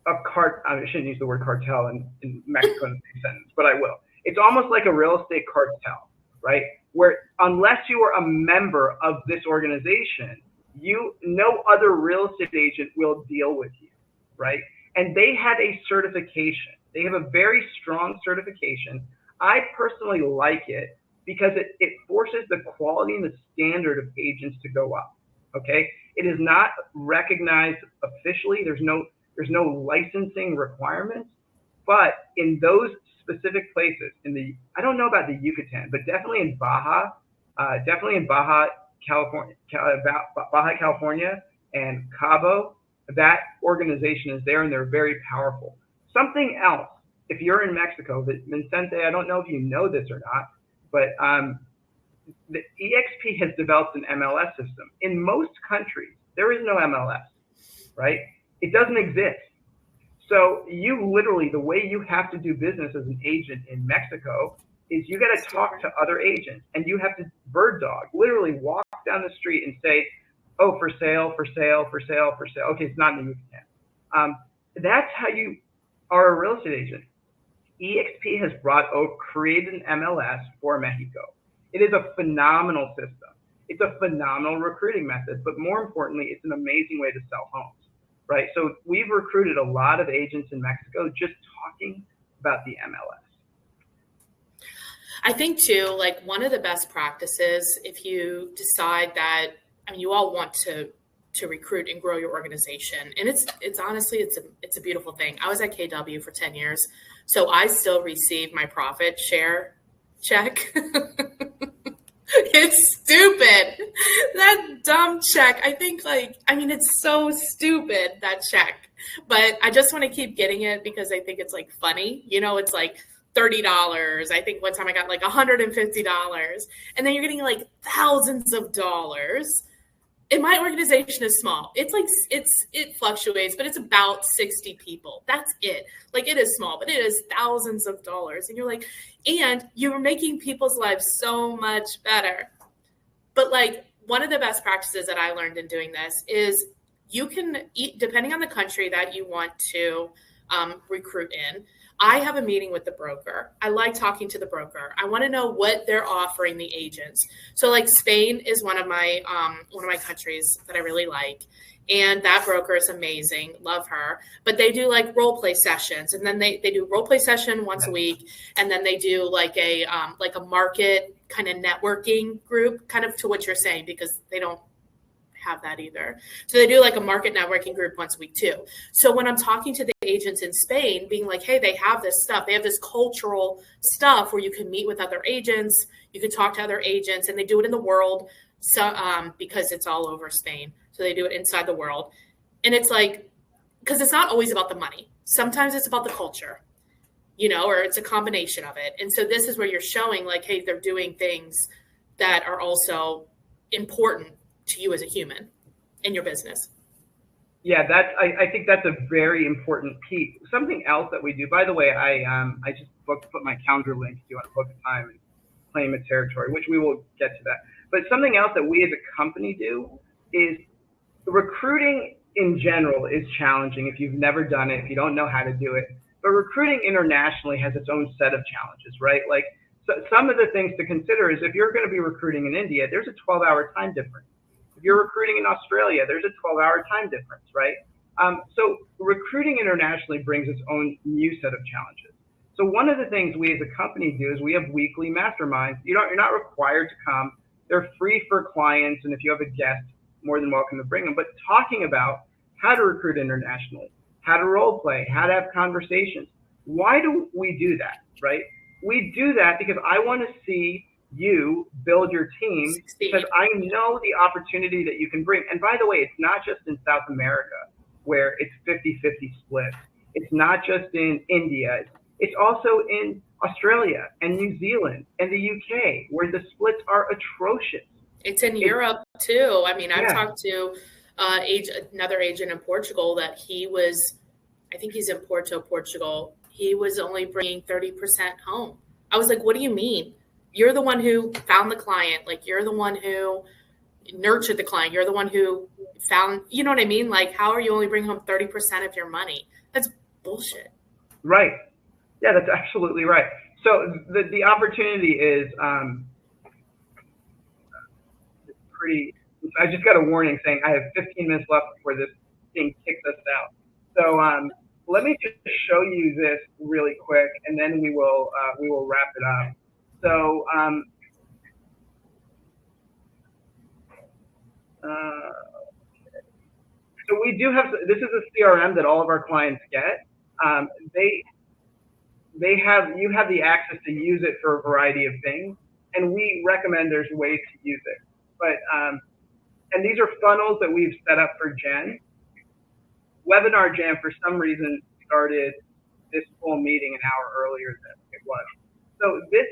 I shouldn't use the word cartel in Mexico in the same sentence, but I will. It's almost like a real estate cartel, right? Where unless you are a member of this organization, no other real estate agent will deal with you, right? And they have a certification. They have a very strong certification. I personally like it because it forces the quality and the standard of agents to go up, okay? It is not recognized officially. There's no licensing requirements, but in those specific places, I don't know about the Yucatan, but definitely in Baja California and Cabo, that organization is there and they're very powerful. Something else, if you're in Mexico, Vincente, I don't know if you know this or not, but the EXP has developed an MLS system. In most countries, there is no MLS, right? It doesn't exist. So you literally, the way you have to do business as an agent in Mexico is you got to talk to other agents and you have to bird dog, literally walk down the street and say, oh, for sale, for sale, for sale, for sale. Okay, it's not in the Yucatan. That's how you are a real estate agent. EXP has created an MLS for Mexico. It is a phenomenal system. It's a phenomenal recruiting method, but more importantly, it's an amazing way to sell homes, right? So we've recruited a lot of agents in Mexico just talking about the MLS. I think too, like one of the best practices, if you decide that, I mean, you all want to recruit and grow your organization. And it's honestly, it's a beautiful thing. I was at KW for 10 years. So I still receive my profit share check. It's stupid. That dumb check. I think it's so stupid, that check. But I just want to keep getting it because I think it's like funny. You know, it's like $30. I think one time I got like $150. And then you're getting like thousands of dollars. And my organization is small. It fluctuates, but it's about 60 people. That's it. Like it is small, but it is thousands of dollars. And you're like, and you're making people's lives so much better. But like one of the best practices that I learned in doing this is you can, depending on the country that you want to recruit in, I have a meeting with the broker. I like talking to the broker. I want to know what they're offering the agents. So like Spain is one of my countries that I really like. And that broker is amazing. Love her. But they do like role play sessions. And then they do role play session once a week. And then they do like a market kind of networking group, kind of to what you're saying, because they don't have that either. So they do like a market networking group once a week too. So when I'm talking to the agents in Spain, being like, hey, they have this stuff. They have this cultural stuff where you can meet with other agents. You can talk to other agents, and they do it in the world. So because it's all over Spain. So they do it inside the world. And it's like, because it's not always about the money. Sometimes it's about the culture, you know, or it's a combination of it. And so this is where you're showing like, hey, they're doing things that are also important to you as a human in your business. Yeah, I think that's a very important piece. Something else that we do, by the way, I just put my calendar link if you want to book a time and claim a territory, which we will get to that. But something else that we as a company do is recruiting in general is challenging if you've never done it, if you don't know how to do it. But recruiting internationally has its own set of challenges, right? Like some of the things to consider is if you're going to be recruiting in India, there's a 12-hour time difference. If you're recruiting in Australia, there's a 12-hour time difference, right? So recruiting internationally brings its own new set of challenges. So one of the things we as a company do is we have weekly masterminds. You're not required to come. They're free for clients, and if you have a guest, more than welcome to bring them. But talking about how to recruit internationally, how to role play, how to have conversations. Why do we do that, right? We do that because I want to see you build your team because I know the opportunity that you can bring. And by the way, it's not just in South America where it's 50-50 split. It's not just in India. It's also in Australia and New Zealand and the UK where the splits are atrocious. It's in Europe too. I mean, I've talked to another agent in Portugal that I think he's in Porto, Portugal. He was only bringing 30% home. I was like, what do you mean? You're the one who found the client. Like, you're the one who nurtured the client. You're the one who found, you know what I mean? Like, how are you only bringing home 30% of your money? That's bullshit. Right. Yeah, that's absolutely right. So the opportunity is pretty. I just got a warning saying I have 15 minutes left before this thing kicks us out. So let me just show you this really quick, and then we will wrap it up. So so we do have, this is a CRM that all of our clients get. You have the access to use it for a variety of things, and we recommend there's ways to use it. But and these are funnels that we've set up for Jen. Webinar Jam, for some reason, started this full meeting an hour earlier than it was. So this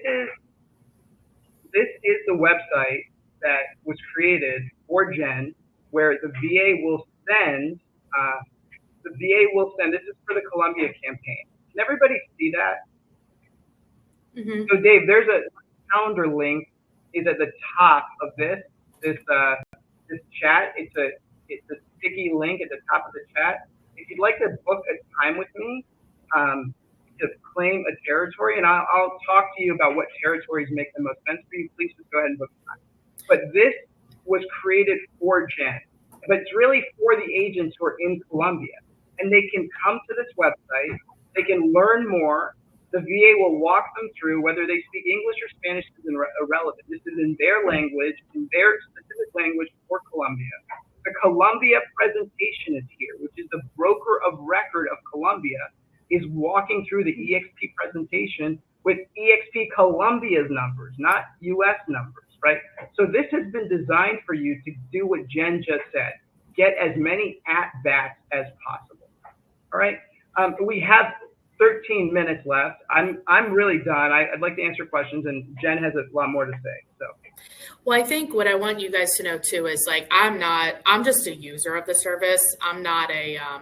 is the website that was created for Jen, where the VA will send. This is for the Columbia campaign. Can everybody see that? Mm-hmm. So Dave, there's a calendar link is at the top of this chat. It's a sticky link at the top of the chat. If you'd like to book a time with me to claim a territory, and I'll talk to you about what territories make the most sense for you, please just go ahead and book a time. But this was created for Jen, but it's really for the agents who are in Columbia, and they can come to this website. They can learn more. The VA will walk them through, whether they speak English or Spanish is irrelevant. This is in their language, in their specific language for Columbia. The Columbia presentation is here, which is the broker of record of Columbia, is walking through the EXP presentation with EXP Columbia's numbers, not US numbers, right? So this has been designed for you to do what Jen just said, get as many at-bats as possible, all right? We have 13 minutes left. I'm really done. I'd like to answer questions, and Jen has a lot more to say. So, well, I think what I want you guys to know too is like I'm just a user of the service. I'm not a I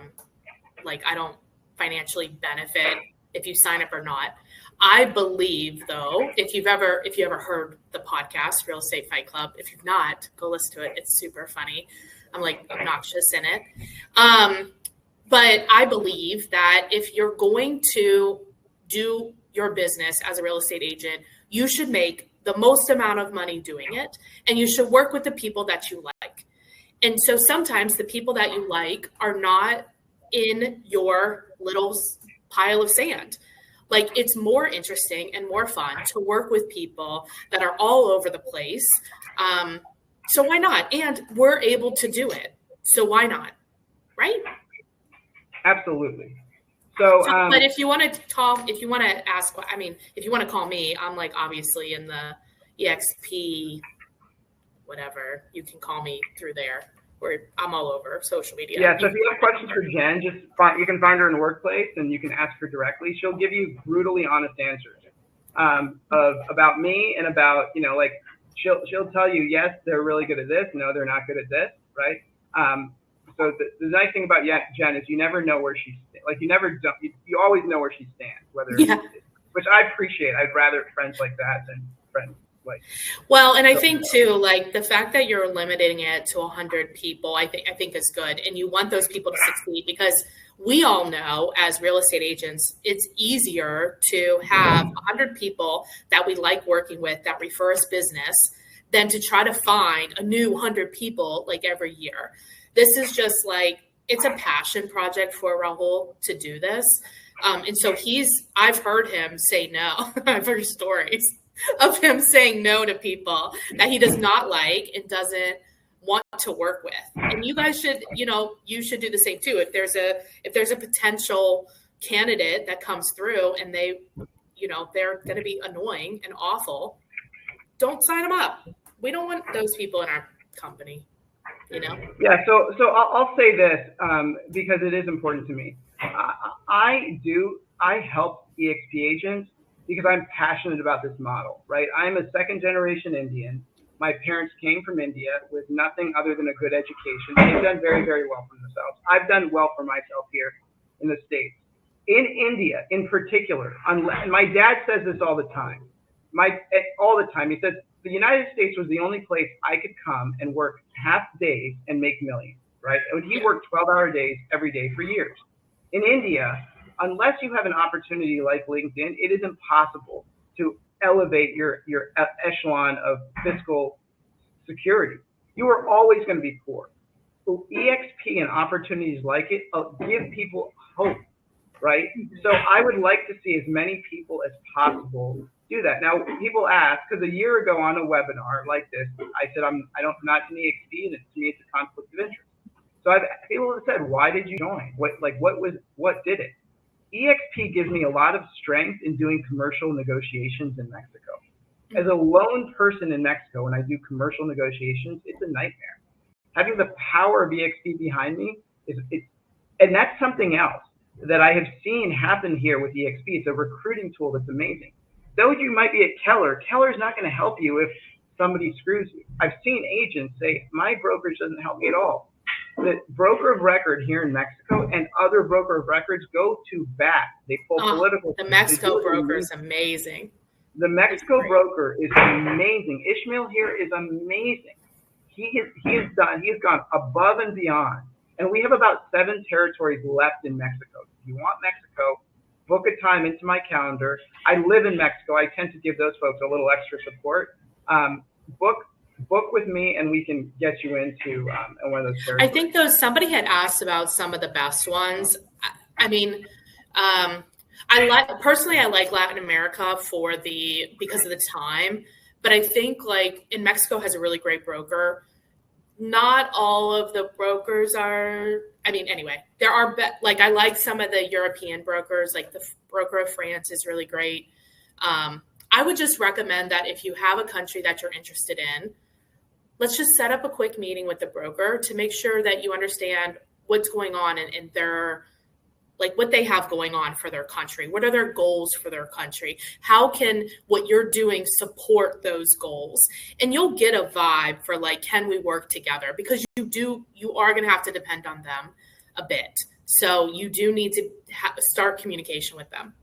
don't financially benefit if you sign up or not. I believe though, if you ever heard the podcast Real Estate Fight Club, if you've not, go listen to it. It's super funny. I'm like obnoxious in it. But I believe that if you're going to do your business as a real estate agent, you should make the most amount of money doing it, and you should work with the people that you like. And so sometimes the people that you like are not in your little pile of sand. Like, it's more interesting and more fun to work with people that are all over the place. So why not? And we're able to do it. So why not? Right? Absolutely. So but if you want to talk, if you want to ask, I mean, if you want to call me, I'm like obviously in the EXP, whatever. You can call me through there. I'm all over social media. Yeah, so if you have questions for Jen, you can find her in Workplace and you can ask her directly. She'll give you brutally honest answers about me and about, like she'll tell you, yes, they're really good at this. No, they're not good at this, right? So the nice thing about Jen is you never know where she's you always know where she stands, which I appreciate. I'd rather friends like that than friends like. Well, and I think too, like the fact that you're limiting it to 100 people, I think is good, and you want those people to succeed because we all know as real estate agents, it's easier to have 100 people that we like working with that refer us business than to try to find a new 100 people like every year. This is just like, it's a passion project for Rahul to do this. And so I've heard him say no. I've heard stories of him saying no to people that he does not like and doesn't want to work with. And you guys should, you should do the same too. If there's a potential candidate that comes through and they're going to be annoying and awful, don't sign them up. We don't want those people in our company. Yeah, so I'll say this because it is important to me. I help EXP agents because I'm passionate about this model, right? I'm a second generation Indian. My parents came from India with nothing other than a good education. They've done very, very well for themselves. I've done well for myself here in the States. In India, in particular, and my dad says this all the time. He says, the United States was the only place I could come and work half days and make millions, right? And he worked 12-hour days every day for years. In India, unless you have an opportunity like LinkedIn, it is impossible to elevate your echelon of fiscal security. You are always going to be poor. So EXP and opportunities like it give people hope, right? So I would like to see as many people as possible do that. Now, people ask, because a year ago on a webinar like this, I said, I'm not in EXP, and to me, it's a conflict of interest. So people have said, why did you join? What did it? EXP gives me a lot of strength in doing commercial negotiations in Mexico. As a lone person in Mexico, when I do commercial negotiations, it's a nightmare. Having the power of EXP behind me and that's something else that I have seen happen here with EXP. It's a recruiting tool that's amazing. Though you might be at Keller's not going to help you if somebody screws you. I've seen agents say, my brokerage doesn't help me at all. The broker of record here in Mexico and other broker of records go to bat. They pull political. The Mexico broker is amazing. The Mexico broker is amazing. Ishmael here is amazing. He has gone above and beyond. And we have about 7 territories left in Mexico. If you want Mexico, book a time into my calendar. I live in Mexico. I tend to give those folks a little extra support. Book with me, and we can get you into one of those territories. I think somebody had asked about some of the best ones. I mean, I like Latin America because of the time, but I think like in Mexico has a really great broker. Not all of the brokers are, anyway, there are, I like some of the European brokers, like the broker of France is really great. I would just recommend that if you have a country that you're interested in, let's just set up a quick meeting with the broker to make sure that you understand what's going on in their, like what they have going on for their country. What are their goals for their country? How can what you're doing support those goals? And you'll get a vibe for like, can we work together? Because you are going to have to depend on them a bit. So you do need to start communication with them.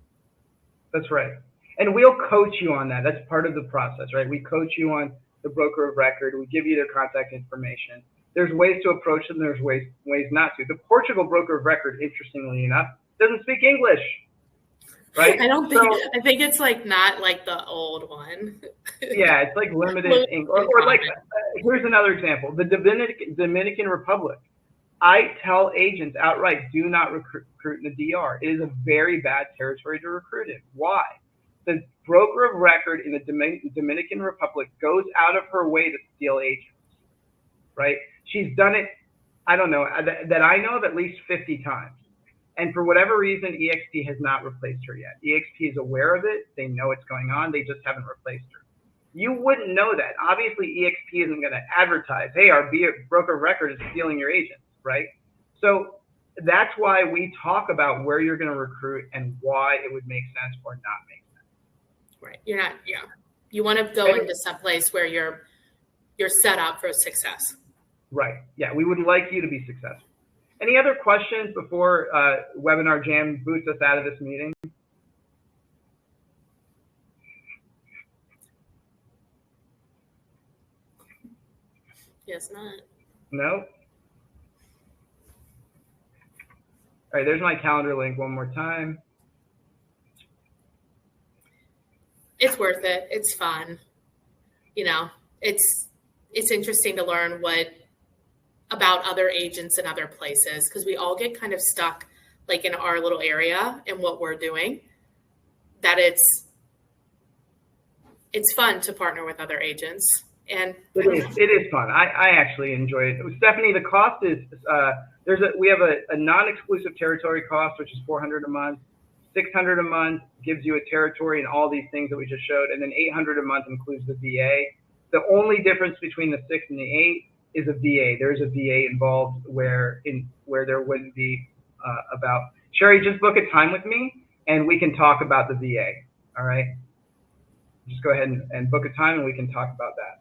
That's right. And we'll coach you on that. That's part of the process, right? We coach you on the broker of record. We give you their contact information. There's ways to approach them. There's ways not to. The Portugal broker of record, interestingly enough, doesn't speak English, right? I think it's like not like the old one. Yeah, it's like limited English. Or like, here's another example. The Dominican Republic. I tell agents outright, do not recruit in the DR. It is a very bad territory to recruit in. Why? The broker of record in the Dominican Republic goes out of her way to steal agents, right? She's done it, I don't know, that I know of at least 50 times. And for whatever reason, EXP has not replaced her yet. EXP is aware of it. They know it's going on. They just haven't replaced her. You wouldn't know that. Obviously, EXP isn't going to advertise, hey, our broker of record is stealing your agents, right? So that's why we talk about where you're going to recruit and why it would make sense or not make sense. Right. You're not, yeah. You want to go into some place where you're set up for success. Right. Yeah, we would like you to be successful. Any other questions before Webinar Jam boots us out of this meeting? Yes, not. No? All right, there's my calendar link one more time. It's worth it. It's fun. You know, it's interesting to learn about other agents in other places, because we all get kind of stuck like in our little area and what we're doing, that it's fun to partner with other agents. And it is fun. I actually enjoy it. Stephanie, the cost is we have a non-exclusive territory cost, which is $400 a month. $600 a month gives you a territory and all these things that we just showed, and then $800 a month includes the VA. The only difference between the 6 and the 8 is a VA. There's a VA involved where there wouldn't be about. Sherry, just book a time with me and we can talk about the VA. All right. Just go ahead and book a time and we can talk about that.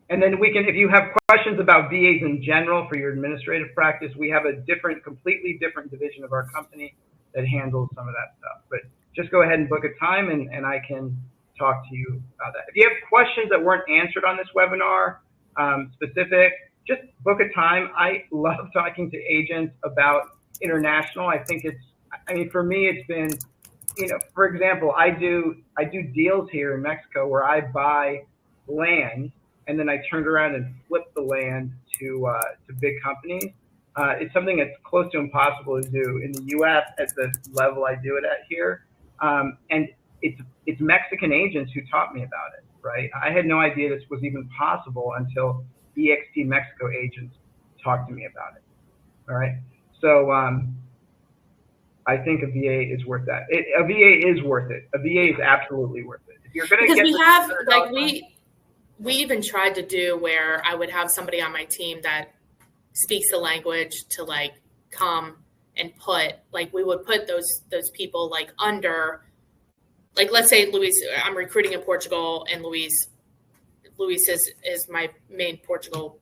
And then we can, if you have questions about VAs in general for your administrative practice, we have a completely different division of our company that handles some of that stuff. But just go ahead and book a time and I can talk to you about that. If you have questions that weren't answered on this webinar, specific, just book a time. I love talking to agents about international. I think for me, it's been, for example, I do deals here in Mexico where I buy land and then I turn around and flip the land to big companies. It's something that's close to impossible to do in the U.S. at the level I do it at here. And it's Mexican agents who taught me about it, right? I had no idea this was even possible until EXP Mexico agents talked to me about it. All right. So I think a VA is worth that. A VA is worth it. A VA is absolutely worth it. If you're going to get we even tried to do where I would have somebody on my team that speaks the language to like come and put, like we would put those people like under, like let's say Luis, I'm recruiting in Portugal and Luis is my main Portugal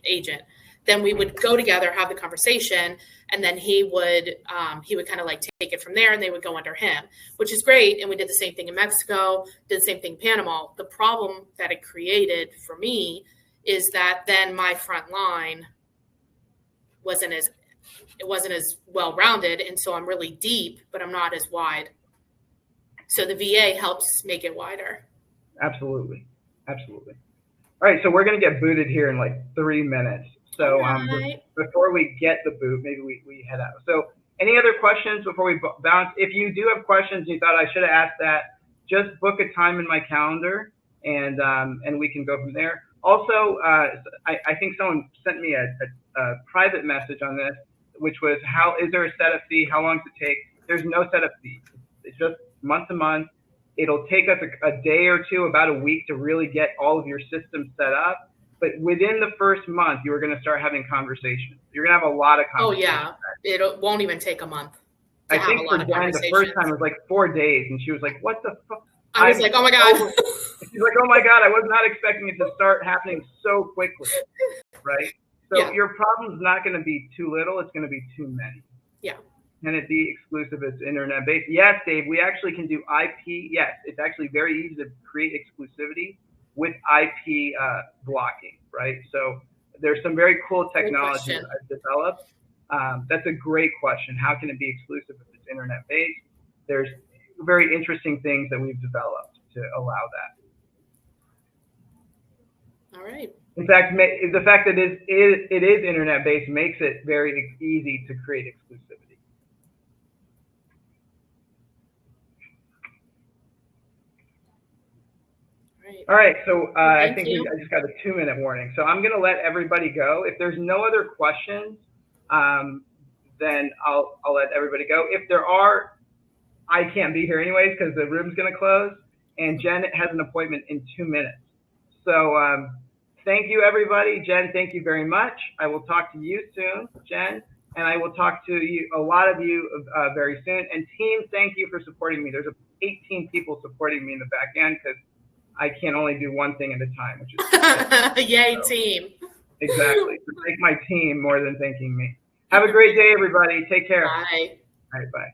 agent. Then we would go together, have the conversation, and then he would kind of like take it from there, and they would go under him, which is great. And we did the same thing in Mexico, did the same thing in Panama. The problem that it created for me is that then my front line wasn't as well-rounded, and so I'm really deep, but I'm not as wide. So the VA helps make it wider. Absolutely. All right, so we're going to get booted here in like 3 minutes. So before we get the boot, maybe we head out. So any other questions before we bounce? If you do have questions and you thought I should have asked that, just book a time in my calendar and we can go from there. Also, I think someone sent me a private message on this, which was, is there a setup fee? How long does it take? There's no setup fee. It's just month to month. It'll take us a day or two, about a week to really get all of your systems set up. But within the first month, you are going to start having conversations. You're going to have a lot of conversations. Oh, yeah. It won't even take a month. I think for Jen, the first time was like 4 days. And she was like, what the fuck? I was like, oh, my God. She's like, oh, my God. I was not expecting it to start happening so quickly. Right? So your problem's not going to be too little. It's going to be too many. Yeah. Can it be exclusive? It's internet-based. Yes, Dave, we actually can do IP. Yes, it's actually very easy to create exclusivity with IP blocking, right? So there's some very cool technology that I've developed. That's a great question. How can it be exclusive if it's internet-based? There's very interesting things that we've developed to allow that. All right. In fact, the fact that it is internet-based makes it very easy to create exclusivity. All right, so I think I just got a 2-minute warning. So I'm going to let everybody go. If there's no other questions, then I'll let everybody go. If there are, I can't be here anyways because the room's going to close, and Jen has an appointment in 2 minutes. So thank you, everybody. Jen, thank you very much. I will talk to you soon, Jen, and I will talk to a lot of you very soon. And team, thank you for supporting me. There's 18 people supporting me in the back end because I can only do one thing at a time, which is yay, team. Exactly. So thank my team more than thanking me. Have a great day, everybody. Take care. Bye. All right, bye.